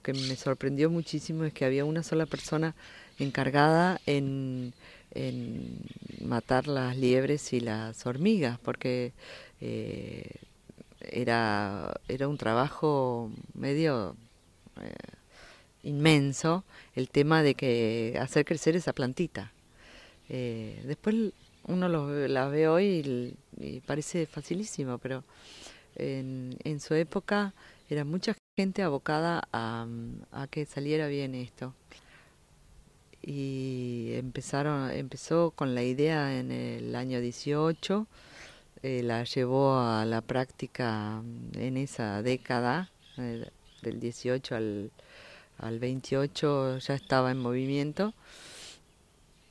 que me sorprendió muchísimo es que había una sola persona encargada en matar las liebres y las hormigas, porque eh, era un trabajo medio eh, inmenso el tema de que hacer crecer esa plantita. Después uno la ve hoy y parece facilísimo, pero en su época era mucha gente abocada a que saliera bien esto. Y empezó con la idea en el año 18, la llevó a la práctica en esa década, del 18 al 28 ya estaba en movimiento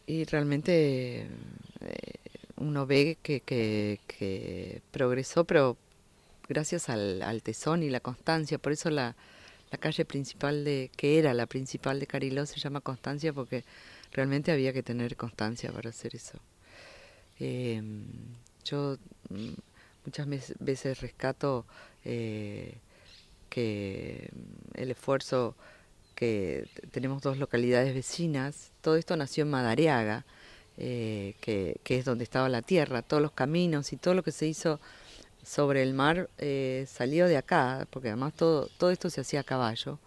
y realmente uno ve que progresó, pero gracias al tesón y la constancia. Por eso la calle principal que era la principal de Cariló se llama Constancia, porque realmente había que tener constancia para hacer eso. Eh, yo muchas veces rescato eh, que el esfuerzo que tenemos dos localidades vecinas, todo esto nació en Madariaga, que es donde estaba la tierra, todos los caminos y todo lo que se hizo sobre el mar salió de acá, porque además todo esto se hacía a caballo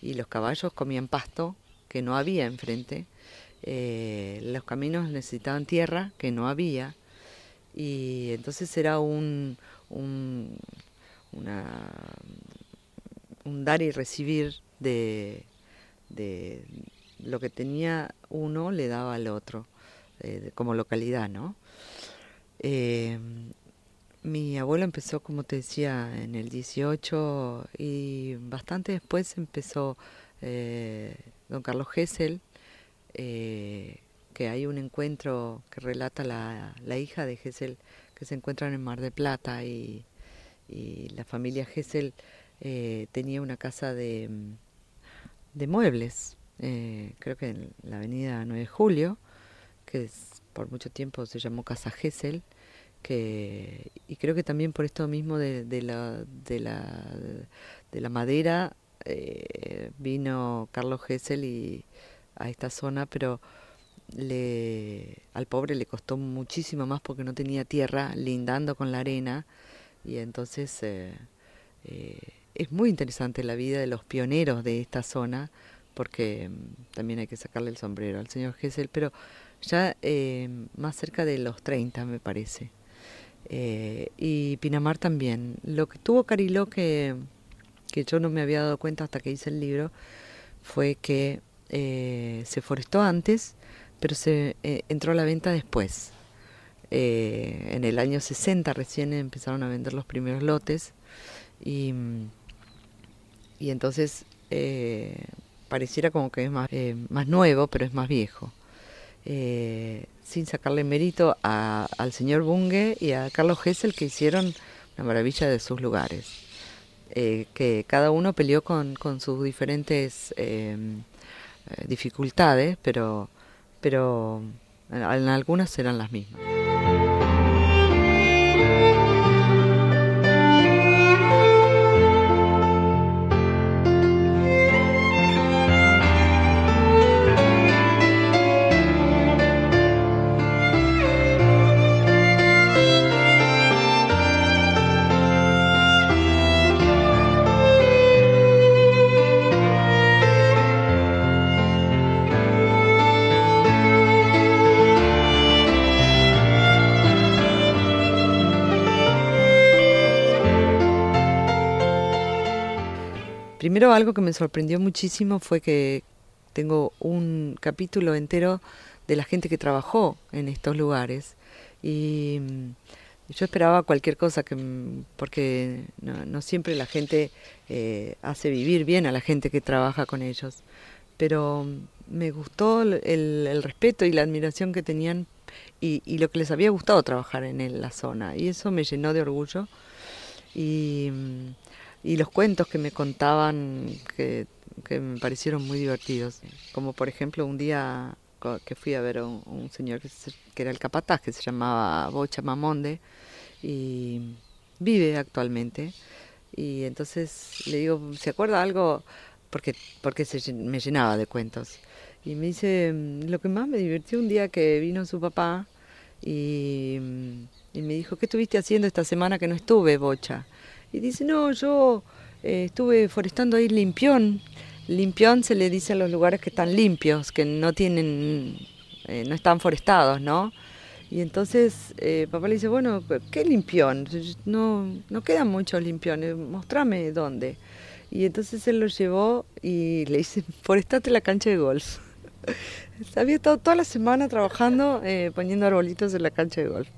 y los caballos comían pasto que no había enfrente, los caminos necesitaban tierra que no había y entonces era un, una, un dar y recibir de lo que tenía uno le daba al otro, como localidad, ¿no? Eh, Mi abuelo empezó, como te decía, en el 18 y bastante después empezó don Carlos Gesell, eh, que hay un encuentro que relata la hija de Gesell que se encuentran en Mar del Plata y la familia Gesell tenía una casa de muebles, creo que en la avenida 9 de Julio, por mucho tiempo se llamó Casa Gesell, y creo que también por esto mismo de la madera vino Carlos Gesell a esta zona, pero al pobre le costó muchísimo más porque no tenía tierra lindando con la arena y entonces eh, es muy interesante la vida de los pioneros de esta zona porque también hay que sacarle el sombrero al señor Gesell, pero ya más cerca de los 30 me parece. Y Pinamar también. Lo que tuvo Cariló que yo no me había dado cuenta hasta que hice el libro fue que se forestó antes, pero se entró a la venta después. En el año 60 recién empezaron a vender los primeros lotes y, y entonces pareciera como que es más nuevo, pero es más viejo. Sin sacarle mérito al señor Bunge y a Carlos Gesell, que hicieron una maravilla de sus lugares, que cada uno peleó con sus diferentes dificultades, pero en algunas eran las mismas. Primero, algo que me sorprendió muchísimo fue que tengo un capítulo entero de la gente que trabajó en estos lugares y yo esperaba cualquier cosa porque no siempre la gente hace vivir bien a la gente que trabaja con ellos, pero me gustó el respeto y la admiración que tenían y lo que les había gustado trabajar en la zona y eso me llenó de orgullo y, y los cuentos que me contaban que me parecieron muy divertidos. Como por ejemplo un día que fui a ver a un señor que era el capataz, que se llamaba Bocha Mamonde y vive actualmente. Y entonces le digo, ¿se acuerda algo porque me llenaba de cuentos. Y me dice, lo que más me divirtió un día que vino su papá y, y me dijo, ¿qué estuviste haciendo esta semana que no estuve, Bocha? Y dice, no, yo estuve forestando ahí Limpión. Limpión se le dice a los lugares que están limpios, que no tienen, no están forestados, ¿no? Y entonces papá le dice, bueno, ¿qué limpión? No quedan muchos limpiones, mostrame dónde. Y entonces él lo llevó y le dice, forestate la cancha de golf. Había estado toda la semana trabajando poniendo arbolitos en la cancha de golf.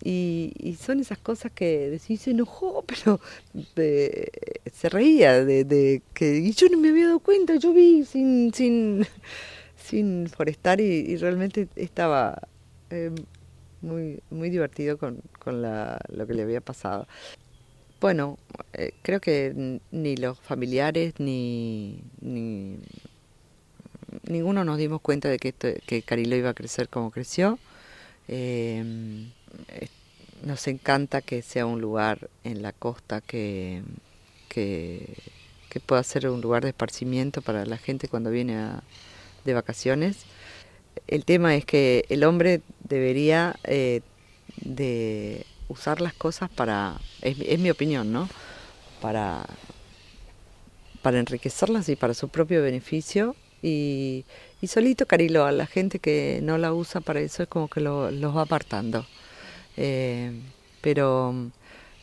Y son esas cosas que decís, se enojó, pero se reía de que y yo no me había dado cuenta, yo vi sin forestar y realmente estaba eh, muy divertido con lo que le había pasado. Bueno, creo que ni los familiares ni ninguno nos dimos cuenta de que Cariló iba a crecer como creció. Eh, eh, Nos encanta que sea un lugar en la costa que, que pueda ser un lugar de esparcimiento para la gente cuando viene de vacaciones. El tema es que el hombre debería de usar las cosas es mi opinión, ¿no? Para, para enriquecerlas y para su propio beneficio. Y solito Cariló, a la gente que no la usa para eso es como que los va apartando. Eh, pero,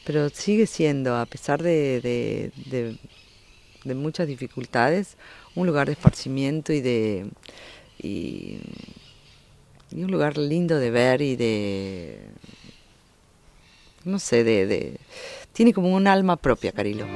pero sigue siendo, a pesar de muchas dificultades, un lugar de esparcimiento y, y un lugar lindo de ver y no sé, tiene como un alma propia Cariló.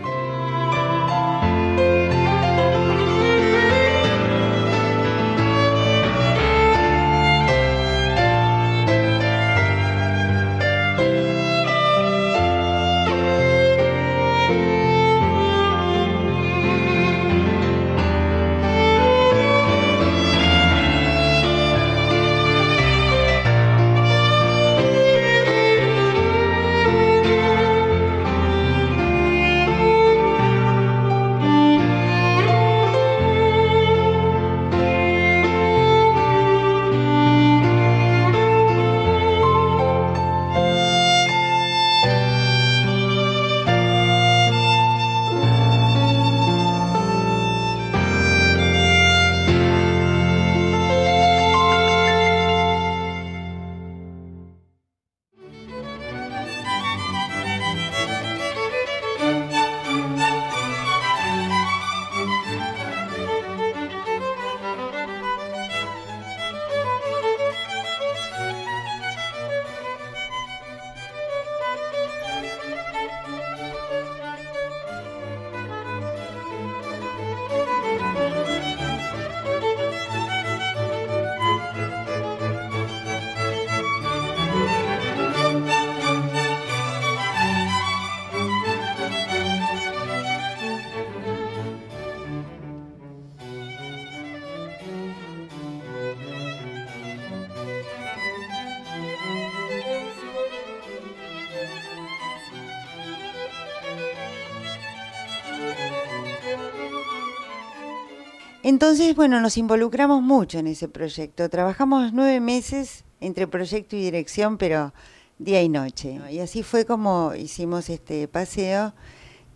Entonces, bueno, nos involucramos mucho en ese proyecto. Trabajamos 9 meses entre proyecto y dirección, pero día y noche. Y así fue como hicimos este paseo,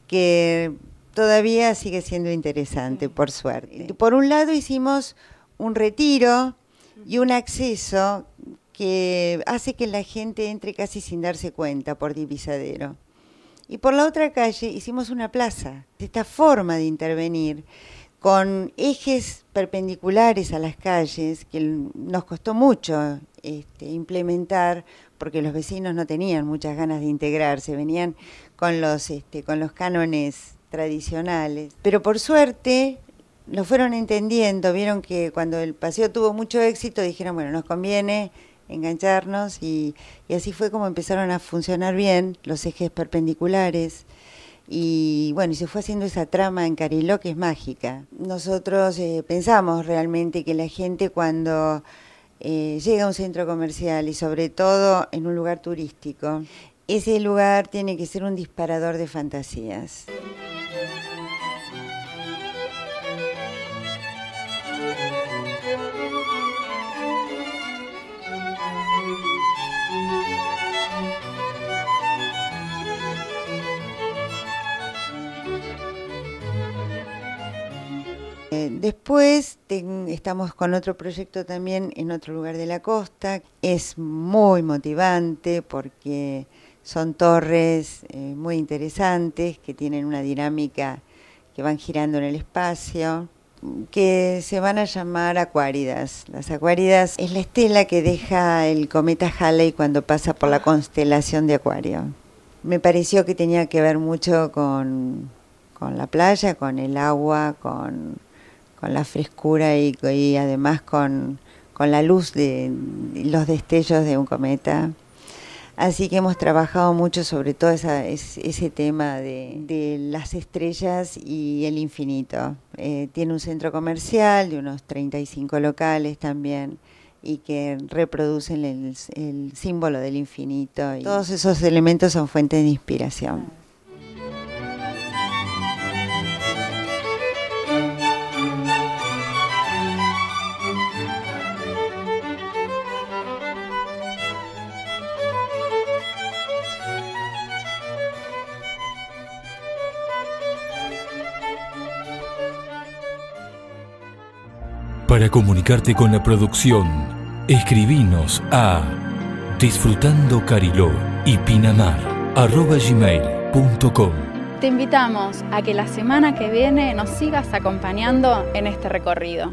que todavía sigue siendo interesante, por suerte. Por un lado hicimos un retiro y un acceso que hace que la gente entre casi sin darse cuenta por Divisadero. Y por la otra calle hicimos una plaza. Esta forma de intervenir con ejes perpendiculares a las calles, que nos costó mucho implementar, porque los vecinos no tenían muchas ganas de integrarse, venían con los cánones tradicionales. Pero por suerte lo fueron entendiendo, vieron que cuando el paseo tuvo mucho éxito, dijeron, bueno, nos conviene engancharnos, y así fue como empezaron a funcionar bien los ejes perpendiculares. Y bueno, y se fue haciendo esa trama en Cariló que es mágica. Nosotros pensamos realmente que la gente cuando llega a un centro comercial y sobre todo en un lugar turístico, ese lugar tiene que ser un disparador de fantasías. Después estamos con otro proyecto también en otro lugar de la costa. Es muy motivante porque son torres muy interesantes que tienen una dinámica que van girando en el espacio, que se van a llamar acuáridas. Las acuáridas es la estela que deja el cometa Halley cuando pasa por la constelación de Acuario. Me pareció que tenía que ver mucho con la playa, con el agua, con la frescura y además con la luz de los destellos de un cometa. Así que hemos trabajado mucho sobre todo ese tema de las estrellas y el infinito. Tiene un centro comercial de unos 35 locales también y que reproducen el símbolo del infinito. Y todos esos elementos son fuentes de inspiración. Para comunicarte con la producción, escribinos a disfrutandocariló@gmail.com. Te invitamos a que la semana que viene nos sigas acompañando en este recorrido.